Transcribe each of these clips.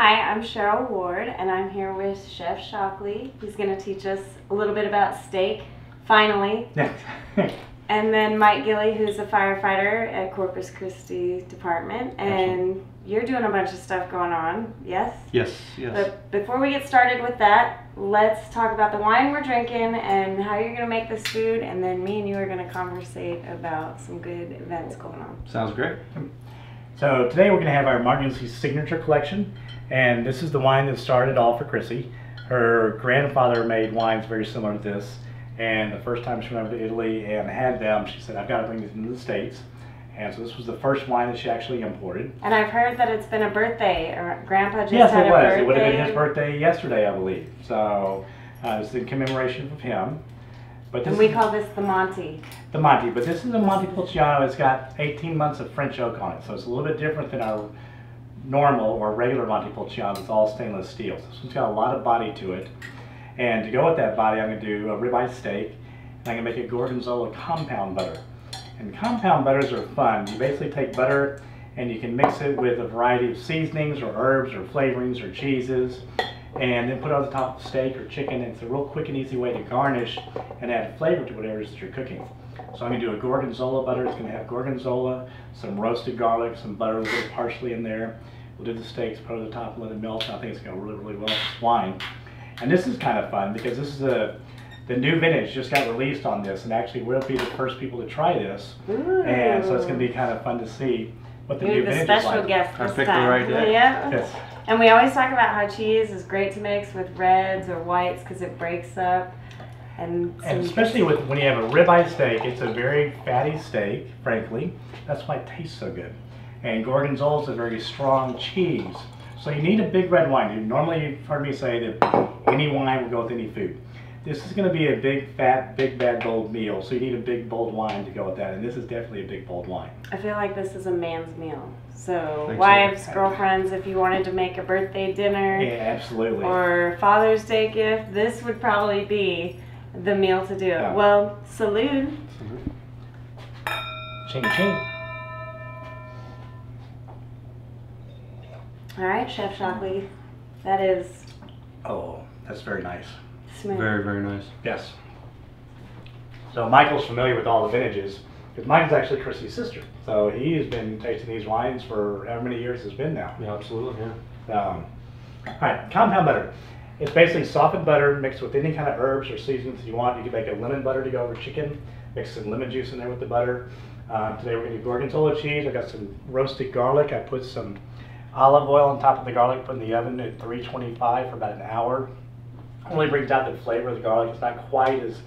Hi, I'm Cheryl Ward, and I'm here with Chef Shockley. He's going to teach us a little bit about steak, finally. And then Mike Gilley, who's a firefighter at Corpus Christi Department. And you're doing a bunch of stuff going on, yes? Yes. But before we get started with that, let's talk about the wine we're drinking and how you're going to make this food, and then me and you are going to conversate about some good events going on. Sounds great. So today we're going to have our Martin Ulisse Signature collection, and this is the wine that started all for Chrissy. Her grandfather made wines very similar to this, and the first time she went over to Italy and had them, she said, I've got to bring these into the States. And so this was the first wine that she actually imported. And I've heard that it's been a birthday, or Grandpa just yes, had it a was. birthday. It would have been his birthday yesterday, I believe. So it's in commemoration of him. But this and we call this the Monte. The Monte, but this is a Montepulciano. It's got 18 months of French oak on it, so it's a little bit different than our normal or regular Montepulciano. It's all stainless steel. So this one's got a lot of body to it. And to go with that body, I'm going to do a ribeye steak, and I'm going to make a Gorgonzola compound butter. And compound butters are fun. You basically take butter and you can mix it with a variety of seasonings or herbs or flavorings or cheeses, and then put it on the top of steak or chicken. It's a real quick and easy way to garnish and add flavor to whatever it is that you're cooking. So I'm going to do a Gorgonzola butter. It's going to have Gorgonzola, some roasted garlic, some butter, a little parsley in there. We'll do the steaks, put it on the top, and let it melt. I think it's going to really, really well with wine. And this is kind of fun because this is the new vintage just got released on this, and actually we'll be the first people to try this. Ooh. And so it's going to be kind of fun to see what the new vintage is like. You're the special guest this I picked time. the right day. Yeah. Yes. And we always talk about how cheese is great to mix with reds or whites because it breaks up. And especially with when you have a ribeye steak, it's a very fatty steak, frankly. That's why it tastes so good. And Gorgonzola is a very strong cheese. So you need a big red wine. Normally you've heard me say that any wine will go with any food. This is going to be a big, fat, big, bad, bold meal, so you need a big, bold wine to go with that, and this is definitely a big, bold wine. I feel like this is a man's meal. So wives, girlfriends, if you wanted to make a birthday dinner, yeah, absolutely, or Father's Day gift, this would probably be the meal to do. Yeah. Well, salute. Ching ching. All right, Chef Shockley, that is Oh, that's very nice. smooth. Very, very nice. Yes. So Michael's familiar with all the vintages, because Michael's actually Chrissy's sister. So he has been tasting these wines for however many years it's been now. Yeah, absolutely. Yeah. All right, compound butter. It's basically softened butter mixed with any kind of herbs or seasonings you want. You can make a lemon butter to go over chicken, mix some lemon juice in there with the butter. Today we're going to do Gorgonzola cheese. I got some roasted garlic. I put some olive oil on top of the garlic, put in the oven at 325 for about an hour. Really brings out the flavor of the garlic. It's not quite as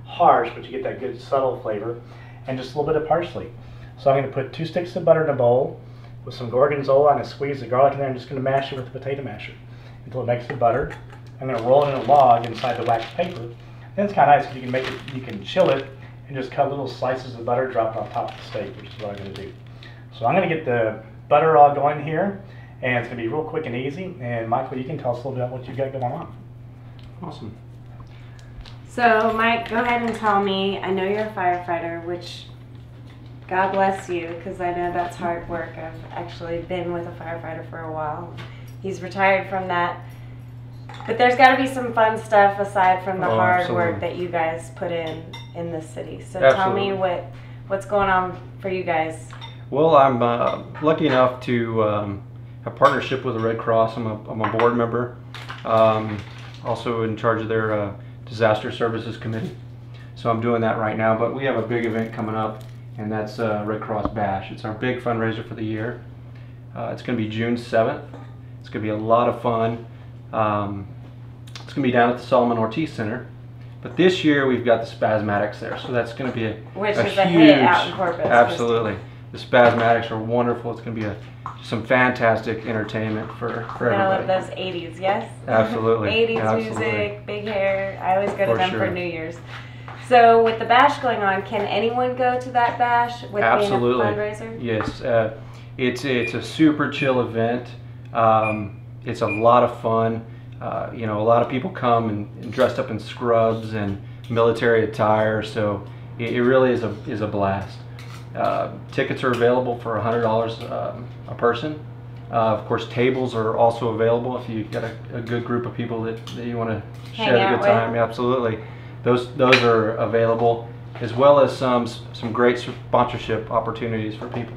harsh, but you get that good subtle flavor. And just a little bit of parsley. So I'm going to put 2 sticks of butter in a bowl with some Gorgonzola. I'm going to squeeze the garlic in there. I'm just going to mash it with a potato masher until it makes the butter. I'm going to roll it in a log inside the wax paper. Then it's kind of nice because you can make it, you can chill it and just cut little slices of butter, drop it on top of the steak, which is what I'm going to do. So I'm going to get the butter all going here, and it's going to be real quick and easy. And Michael, you can tell us a little bit about what you've got going on. Awesome. So, Mike, go ahead and tell me, I know you're a firefighter, which God bless you, because I know that's hard work. I've actually been with a firefighter for a while. He's retired from that. But there's got to be some fun stuff aside from the hard work that you guys put in this city. So tell me what's going on for you guys. Well, I'm lucky enough to have partnership with the Red Cross. I'm a board member. Also in charge of their disaster services committee. So I'm doing that right now, but we have a big event coming up, and that's Red Cross Bash. It's our big fundraiser for the year. It's going to be June 7th. It's going to be a lot of fun. It's going to be down at the Solomon Ortiz Center, but this year we've got the Spasmatics there, so that's going to be Which a is a hit out in Corpus. Absolutely. The Spasmatics are wonderful. It's going to be some fantastic entertainment for everybody. I love those 80s, yes? Absolutely. 80s Absolutely. music, big hair. I always go to For them sure. for New Year's. So with the bash going on, can anyone go to that bash with Absolutely. being a fundraiser? Yes. It's a super chill event. It's a lot of fun. You know, a lot of people come and dressed up in scrubs and military attire, so it really is a blast. Tickets are available for $100 a person. Of course, tables are also available if you've got a good group of people that you want to share a good time. Absolutely, those are available, as well as some great sponsorship opportunities for people.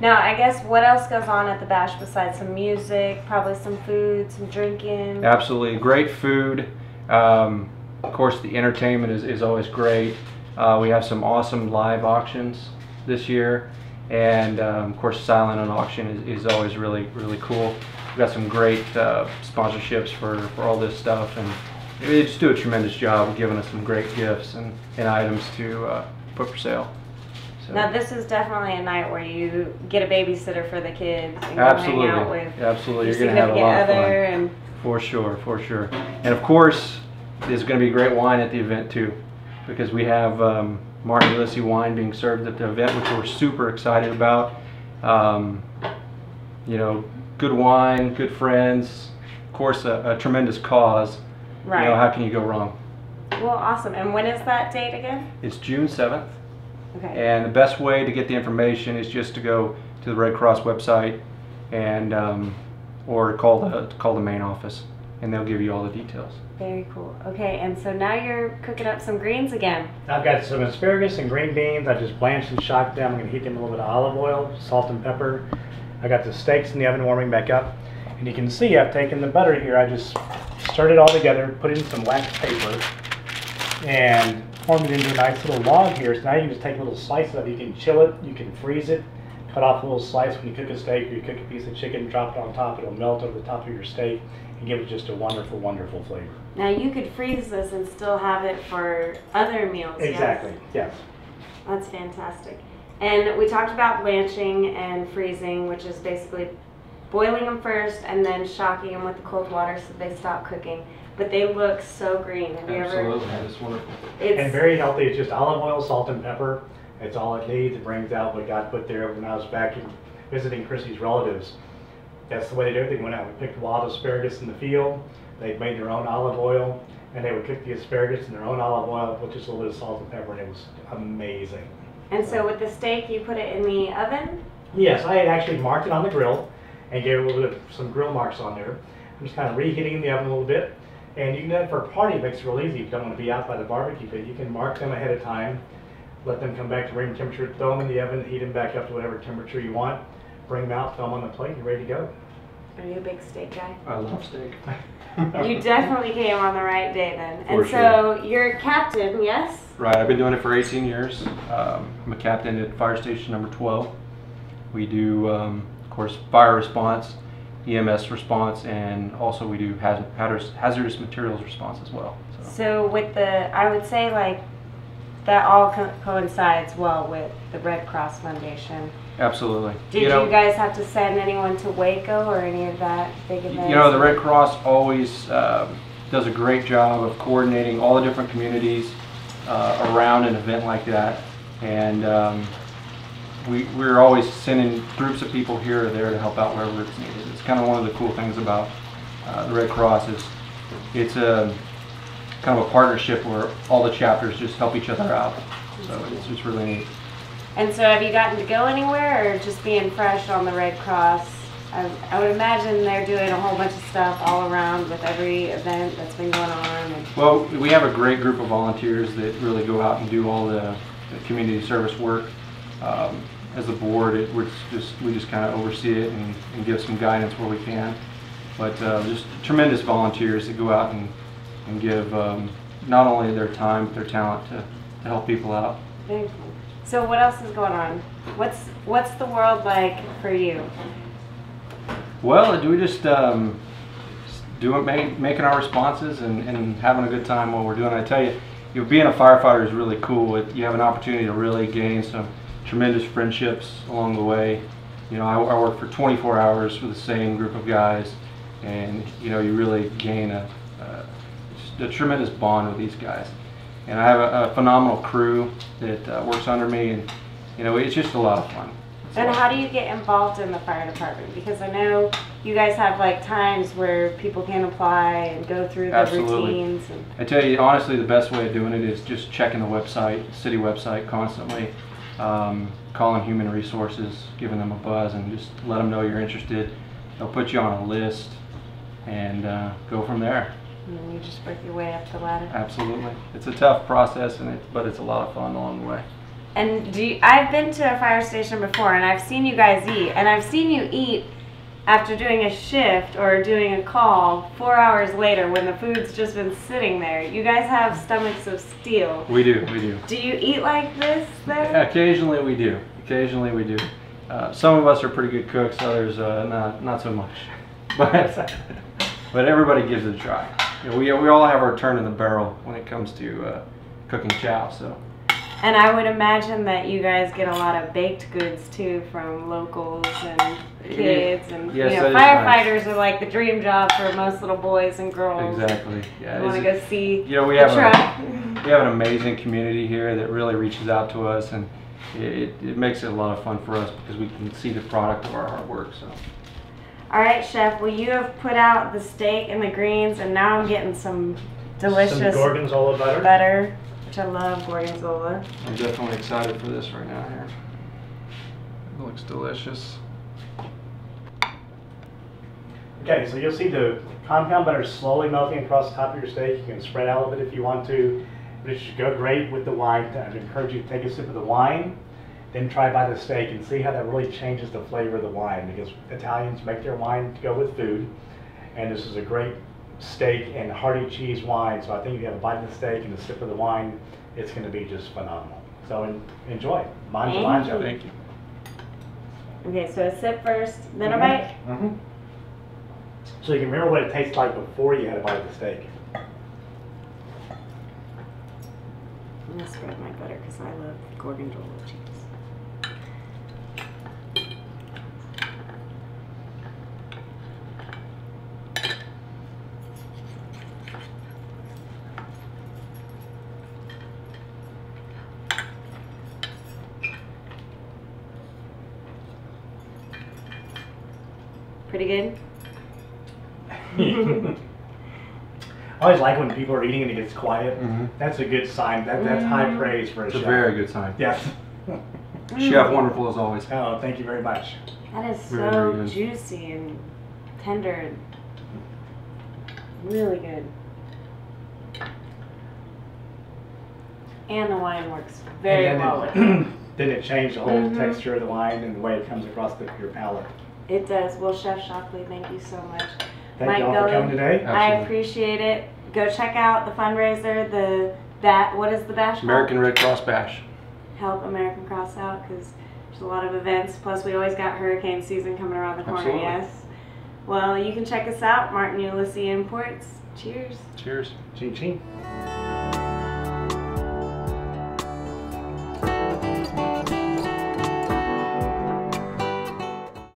Now, I guess what else goes on at the bash besides some music, probably some food, some drinking? Absolutely, great food. Of course, the entertainment is always great. We have some awesome live auctions this year, and of course, silent on auction is always really cool. We've got some great sponsorships for all this stuff, and they just do a tremendous job of giving us some great gifts and items to put for sale. So. Now, this is definitely a night where you get a babysitter for the kids and Absolutely. go hang out with Absolutely, your you're going to have a lot of fun. and For sure. And of course, there's going to be great wine at the event too, because we have Martin Ulisse wine being served at the event, which we're super excited about. You know, good wine, good friends, of course, a tremendous cause. Right. You know, how can you go wrong? Well, awesome. And when is that date again? It's June 7th. Okay. And the best way to get the information is just to go to the Red Cross website and or call the main office, and they'll give you all the details. Very cool. Okay, and so now you're cooking up some greens again. I've got some asparagus and green beans. I just blanched and shocked them. I'm going to heat them in a little bit of olive oil, salt and pepper. I got the steaks in the oven warming back up. And you can see I've taken the butter here. I just stirred it all together, put it in some wax paper, and formed it into a nice little log here. So now you can just take little slices of it. You can chill it, you can freeze it, cut off a little slice when you cook a steak or you cook a piece of chicken, drop it on top. It'll melt over the top of your steak and give it just a wonderful flavor. Now you could freeze this and still have it for other meals. Exactly, yes. That's fantastic. And we talked about blanching and freezing, which is basically boiling them first and then shocking them with the cold water so they stop cooking. But they look so green. Have you Absolutely, ever? it's wonderful. And very healthy. It's just olive oil, salt, and pepper. It's all it needs. It brings out what God put there when I was back visiting Chrissy's relatives. That's the way they did everything. Went out. We picked wild asparagus in the field. They made their own olive oil, and they would cook the asparagus in their own olive oil with just a little bit of salt and pepper, and it was amazing. And so with the steak, you put it in the oven? Yes, I had actually marked it on the grill and gave it a little bit of some grill marks on there. I'm just kind of reheating in the oven a little bit. And you can do that for a party. It makes it real easy if you don't want to be out by the barbecue pit. You can mark them ahead of time, let them come back to room temperature, throw them in the oven, heat them back up to whatever temperature you want, bring them out, throw them on the plate, you're ready to go. Are you a big steak guy? I love steak. You definitely came on the right day then. For And so you're captain, yes? Right, I've been doing it for 18 years. I'm a captain at fire station number 12. We do, of course, fire response, EMS response, and also we do hazardous materials response as well. So with the, I would say like that all coincides well with the Red Cross Foundation. Absolutely. Did you guys have to send anyone to Waco or any of that big events? You know, the Red Cross always does a great job of coordinating all the different communities around an event like that, and we're always sending groups of people here or there to help out wherever it's needed. It's kind of one of the cool things about the Red Cross is it's a kind of a partnership where all the chapters just help each other out. So it's just really neat. And so have you gotten to go anywhere, or just being fresh on the Red Cross? I would imagine they're doing a whole bunch of stuff all around with every event that's been going on. And well, we have a great group of volunteers that really go out and do all the community service work. As a board, we just kind of oversee it and give some guidance where we can. But just tremendous volunteers that go out and give not only their time but their talent to help people out. very cool. So what else is going on? What's the world like for you? Well, we just making our responses and having a good time while we're doing it. I tell you, being a firefighter is really cool. You have an opportunity to really gain some tremendous friendships along the way. You know, I work for 24 hours with the same group of guys, and you know, you really gain a tremendous bond with these guys. And I have a phenomenal crew that works under me, and you know, it's just a lot of fun. And how do you get involved in the fire department? Because I know you guys have like times where people can apply and go through the routines. And I tell you, honestly, the best way of doing it is just checking the website, city website constantly, calling Human Resources, giving them a buzz, and just let them know you're interested. they'll put you on a list and go from there. And then you just work your way up the ladder. Absolutely. It's a tough process, but it's a lot of fun along the way. And I've been to a fire station before, and I've seen you guys eat, and I've seen you eat after doing a shift or doing a call 4 hours later when the food's just been sitting there. You guys have stomachs of steel. We do. Do you eat like this then? Occasionally we do. Some of us are pretty good cooks, others not so much. But everybody gives it a try. You know, we all have our turn in the barrel when it comes to cooking chow. So. And I would imagine that you guys get a lot of baked goods too from locals and kids, and yes, you know, firefighters nice. Are like the dream job for most little boys and girls. Exactly. Yeah. You want to go see we the have truck. We have an amazing community here that really reaches out to us, and it makes it a lot of fun for us because we can see the product of our hard work. So. All right, Chef. Well, you have put out the steak and the greens, and now I'm getting some delicious Gorgonzola butter. Which I love Gorgonzola. I'm definitely excited for this right now here. It looks delicious. Okay, so you'll see the compound butter slowly melting across the top of your steak. You can spread out a bit if you want to, but it should go great with the wine. I'd encourage you to take a sip of the wine, then try by the steak and see how that really changes the flavor of the wine, because Italians make their wine to go with food, and this is a great steak and hearty cheese wine, so I think if you have a bite of the steak and a sip of the wine, it's going to be just phenomenal. So enjoy. Mangia. Thank you. Okay, so a sip first, then a bite? Mm-hmm. So you can remember what it tastes like before you had a bite of the steak. I'm going to spread my butter because I love Gorgonzola cheese. Pretty good? I always like when people are eating and it gets quiet. Mm-hmm. That's a good sign. That's high praise for a chef. It's a very good sign. Yes. Chef, wonderful as always. Oh, thank you very much. That is Very, so very juicy and tender. Really good. And the wine works very well with it. Then it changed the whole texture of the wine and the way it comes across your palate. It does. Well, Chef Shockley, thank you so much. Thank you all for coming today. I appreciate it. Go check out the fundraiser, what is the bash called? American Red Cross Bash. Help American Cross out, because there's a lot of events. Plus, we always got hurricane season coming around the corner. Absolutely. Yes. Well, you can check us out, Martin Ulisse Imports. Cheers. Cheers. Ching ching.